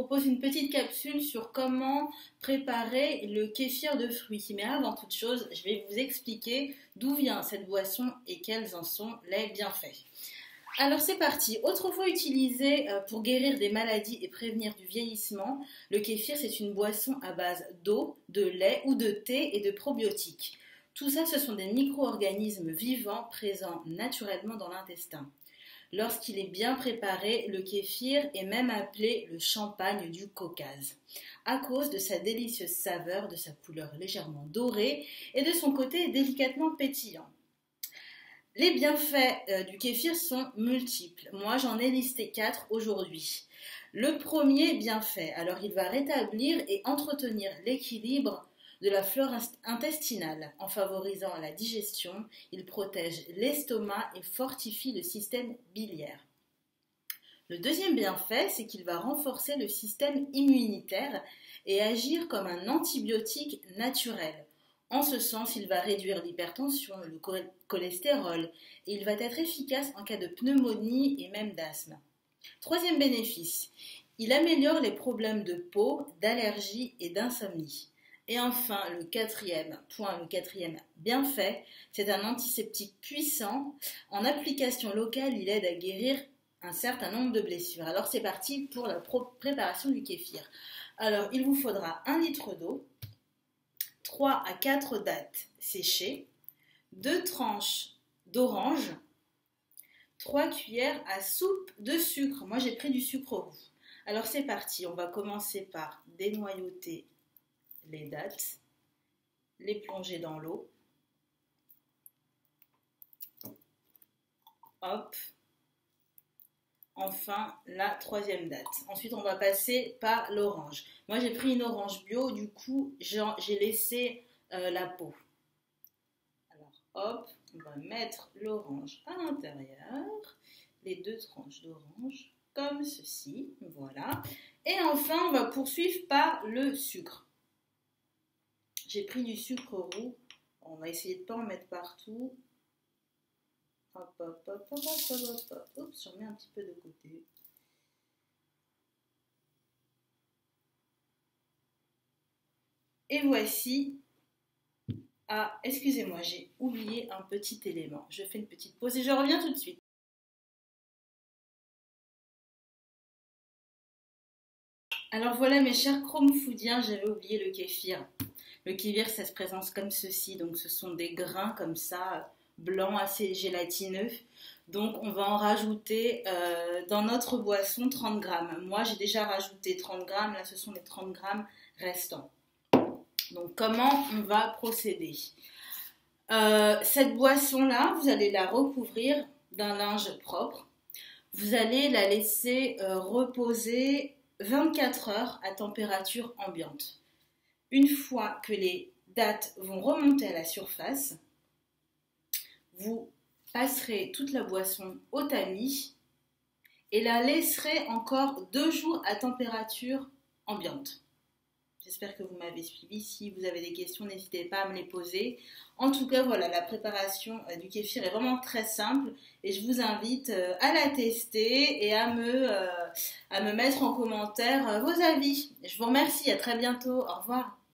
propose une petite capsule sur comment préparer le kéfir de fruits. Mais avant toute chose, je vais vous expliquer d'où vient cette boisson et quels en sont les bienfaits. Alors c'est parti. Autrefois utilisé pour guérir des maladies et prévenir du vieillissement, le kéfir c'est une boisson à base d'eau, de lait ou de thé et de probiotiques. Tout ça, ce sont des micro-organismes vivants présents naturellement dans l'intestin. Lorsqu'il est bien préparé, le kéfir est même appelé le champagne du Caucase, à cause de sa délicieuse saveur, de sa couleur légèrement dorée et de son côté délicatement pétillant. Les bienfaits du kéfir sont multiples. Moi, j'en ai listé 4 aujourd'hui. Le premier bienfait, alors il va rétablir et entretenir l'équilibre de la flore intestinale en favorisant la digestion. Il protège l'estomac et fortifie le système biliaire. Le deuxième bienfait, c'est qu'il va renforcer le système immunitaire et agir comme un antibiotique naturel. En ce sens, il va réduire l'hypertension, le cholestérol et il va être efficace en cas de pneumonie et même d'asthme. Troisième bénéfice, il améliore les problèmes de peau, d'allergie et d'insomnie. Et enfin, le quatrième bienfait, c'est un antiseptique puissant. En application locale, il aide à guérir un certain nombre de blessures. Alors c'est parti pour la préparation du kéfir. Alors il vous faudra 1 litre d'eau, 3 à 4 dattes séchées, 2 tranches d'orange, 3 cuillères à soupe de sucre. Moi j'ai pris du sucre roux. Alors c'est parti, on va commencer par dénoyauter les dattes, les plonger dans l'eau. Hop. Enfin, la troisième date. Ensuite, on va passer par l'orange. Moi, j'ai pris une orange bio, du coup, j'ai laissé la peau. Alors, hop, on va mettre l'orange à l'intérieur, les 2 tranches d'orange, comme ceci, voilà. Et enfin, on va poursuivre par le sucre. J'ai pris du sucre roux. On va essayer de ne pas en mettre partout. Hop, hop, hop, hop, hop, hop, hop. Oups, j'en mets un petit peu de côté. Et voici. Ah, excusez-moi, j'ai oublié un petit élément. Je fais une petite pause et je reviens tout de suite. Alors voilà mes chers chromfoodiens, j'avais oublié le kéfir. Le kéfir, ça se présente comme ceci, donc ce sont des grains comme ça, blancs, assez gélatineux. Donc on va en rajouter dans notre boisson 30 grammes. Moi j'ai déjà rajouté 30 grammes, là ce sont les 30 grammes restants. Donc comment on va procéder? Cette boisson-là, vous allez la recouvrir d'un linge propre. Vous allez la laisser reposer 24 heures à température ambiante. Une fois que les dattes vont remonter à la surface, vous passerez toute la boisson au tamis et la laisserez encore 2 jours à température ambiante. J'espère que vous m'avez suivi. Si vous avez des questions, n'hésitez pas à me les poser. En tout cas, voilà, la préparation du kéfir est vraiment très simple et je vous invite à la tester et à me mettre en commentaire vos avis. Je vous remercie, à très bientôt. Au revoir.